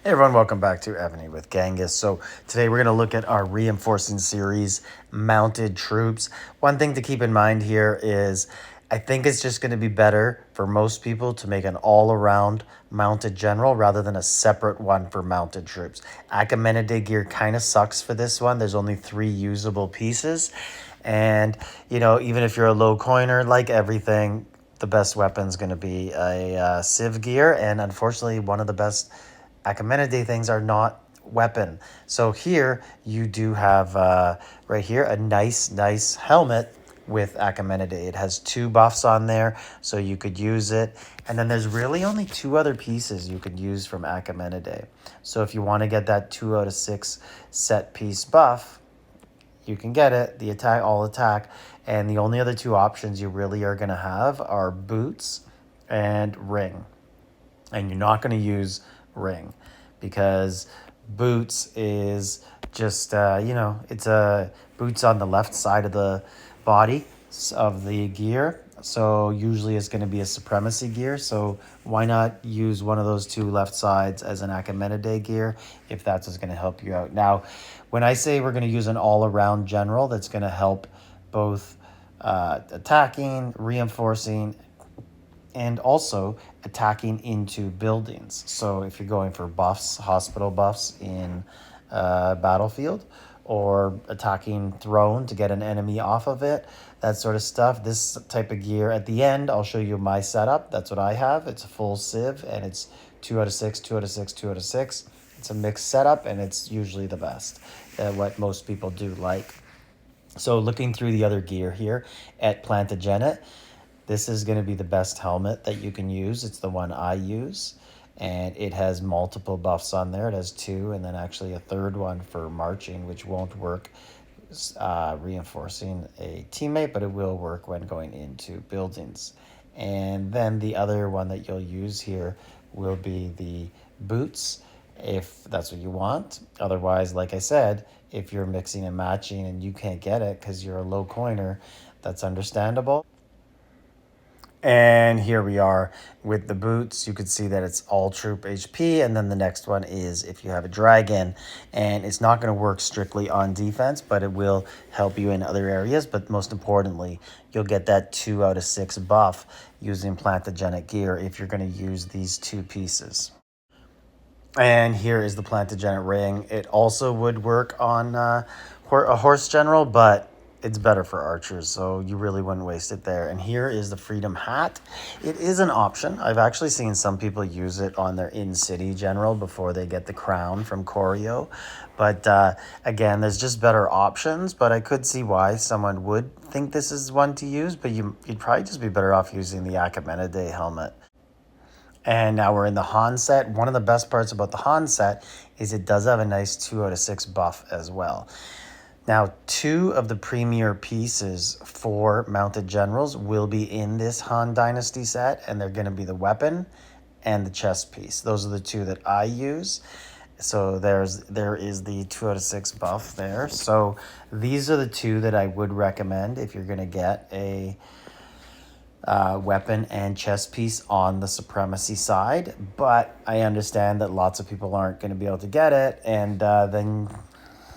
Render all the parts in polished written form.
Hey everyone, welcome back to Evony with Genghis. So today we're going to look at our reinforcing series mounted troops. One thing to keep in mind here is I think it's just going to be better for most people to make an all-around mounted general rather than a separate one for mounted troops. Achaemenidae gear kind of sucks for this one. There's only 3 usable pieces. And, even if you're a low coiner, like everything, the best weapon is going to be a Civ gear. And unfortunately, one of the best Achaemenidae things are not weapon. So here you do have right here a nice helmet with Achaemenidae. It has 2 buffs on there, so you could use it. And then there's really only 2 other pieces you could use from Achaemenidae. So if you want to get that 2 out of 6 set piece buff, you can get it, the attack, all attack. And the only other 2 options you really are going to have are boots and ring. And you're not going to use ring because boots is just it's a boots on the left side of the body of the gear, so usually it's going to be a supremacy gear. So why not use one of those 2 left sides as an Achaemenidae gear if that's what's going to help you out. Now when I say we're going to use an all-around general that's going to help both attacking, reinforcing, and also attacking into buildings. So if you're going for buffs, hospital buffs in battlefield, or attacking throne to get an enemy off of it, that sort of stuff, this type of gear. At the end, I'll show you my setup. That's what I have. It's a full Civ, and it's 2 out of 6, 2 out of 6, 2 out of 6. It's a mixed setup, and it's usually the best, what most people do like. So looking through the other gear here at Plantagenet, this is going to be the best helmet that you can use. It's the one I use, and it has multiple buffs on there. It has 2, and then actually a 3rd one for marching, which won't work reinforcing a teammate, but it will work when going into buildings. And then the other one that you'll use here will be the boots, if that's what you want. Otherwise, like I said, if you're mixing and matching and you can't get it because you're a low coiner, that's understandable. And here we are with the boots. You can see that it's all troop HP. And then the next one is if you have a dragon. And it's not going to work strictly on defense, but it will help you in other areas. But most importantly, you'll get that 2 out of 6 buff using Plantagenet gear if you're going to use these 2 pieces. And here is the Plantagenet ring. It also would work on a horse general, but it's better for archers, so you really wouldn't waste it there. And here is the Freedom Hat. It is an option. I've actually seen some people use it on their in-city general before they get the crown from Choreo. But again, there's just better options, but I could see why someone would think this is one to use, but you'd probably just be better off using the Achaemenidae helmet. And now we're in the Han set. One of the best parts about the Han set is it does have a nice 2 out of 6 buff as well. Now, 2 of the premier pieces for mounted generals will be in this Han Dynasty set, and they're going to be the weapon and the chest piece. Those are the 2 that I use. So there is the 2 out of 6 buff there. So these are the 2 that I would recommend if you're going to get a weapon and chest piece on the supremacy side. But I understand that lots of people aren't going to be able to get it, and then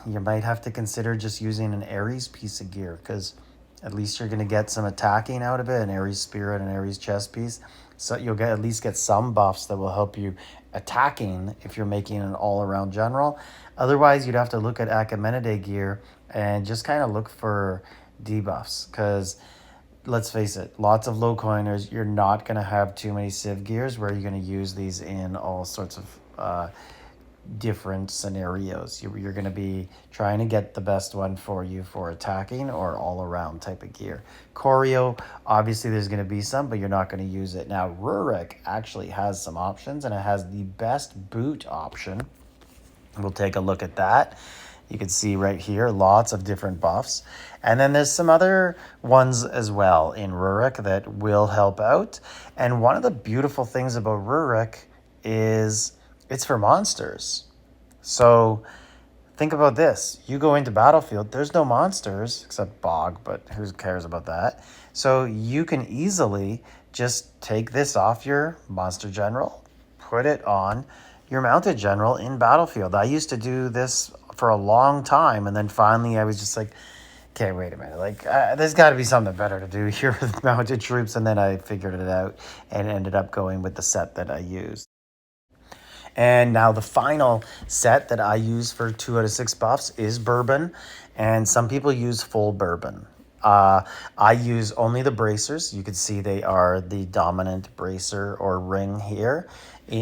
you might have to consider just using an Ares piece of gear, because at least you're going to get some attacking out of it, an Ares spirit, an Ares chest piece. So you'll at least get some buffs that will help you attacking if you're making an all-around general. Otherwise, you'd have to look at Achaemenidae gear and just kind of look for debuffs, because let's face it, lots of low coiners, you're not going to have too many Civ gears where you're going to use these in all sorts of different scenarios. You're going to be trying to get the best one for you for attacking or all around type of gear. Choreo, obviously there's going to be some, but you're not going to use it. Now Rurik actually has some options, and it has the best boot option. We'll take a look at that. You can see right here, lots of different buffs. And then there's some other ones as well in Rurik that will help out. And one of the beautiful things about Rurik is it's for monsters. So think about this. You go into battlefield, there's no monsters except Bog, but who cares about that? So you can easily just take this off your monster general, put it on your mounted general in battlefield. I used to do this for a long time, and then finally I was just like, okay, wait a minute. Like, there's got to be something better to do here with mounted troops. And then I figured it out and ended up going with the set that I used. And now the final set that I use for 2 out of 6 buffs is Bourbon. And some people use full Bourbon. I use only the bracers. You can see they are the dominant bracer or ring here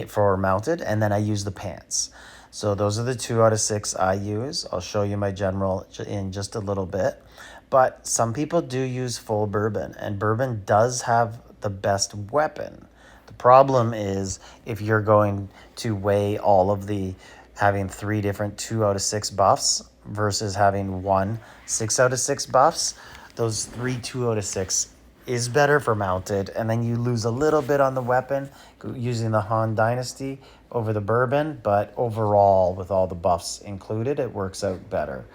for mounted. And then I use the pants. So those are the 2 out of 6 I use. I'll show you my general in just a little bit. But some people do use full Bourbon. And Bourbon does have the best weapon. The problem is if you're going to weigh all of the having 3 different 2 out of 6 buffs versus having 1 6 out of 6 buffs, those 3 2 out of 6 is better for mounted, and then you lose a little bit on the weapon using the Han Dynasty over the Bourbon, but overall with all the buffs included it works out better.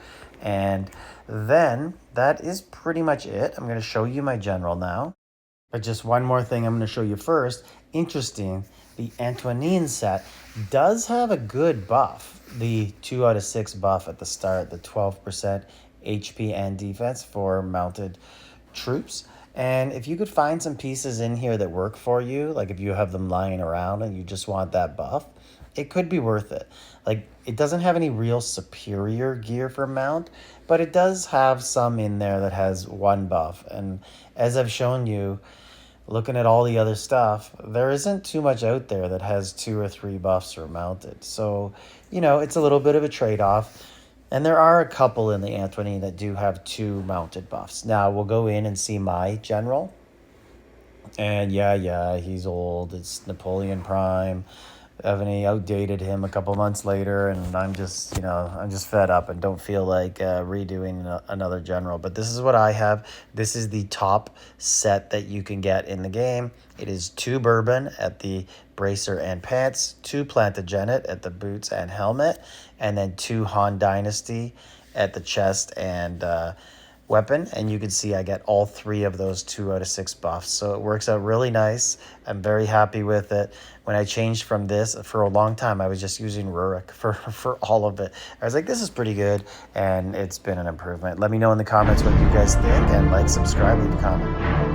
And then that is pretty much it. I'm going to show you my general now. But just one more thing I'm going to show you first. Interesting, the Antoinine set does have a good buff. The 2 out of 6 buff at the start, the 12% HP and defense for mounted troops. And if you could find some pieces in here that work for you, like if you have them lying around and you just want that buff, it could be worth it. Like, it doesn't have any real superior gear for mount, but it does have some in there that has 1 buff. And as I've shown you, looking at all the other stuff, there isn't too much out there that has 2 or 3 buffs for mounted. So, you know, it's a little bit of a trade-off. And there are a couple in the Antoinine that do have 2 mounted buffs. Now, we'll go in and see my general. And yeah, he's old. It's Napoleon Prime. Evony outdated him a couple months later, and I'm just fed up and don't feel like redoing another general. But this is what I have. This is the top set that you can get in the game. It is 2 Bourbon at the bracer and pants, 2 Plantagenet at the boots and helmet, and then 2 Han Dynasty at the chest and weapon. And you can see I get all 3 of those 2 out of 6 buffs, so it works out really nice. I'm very happy with it. When I changed from this, for a long time I was just using Rurik for all of it. I was like, this is pretty good, and it's been an improvement. Let me know in the comments what you guys think, and like, subscribe, leave a comment.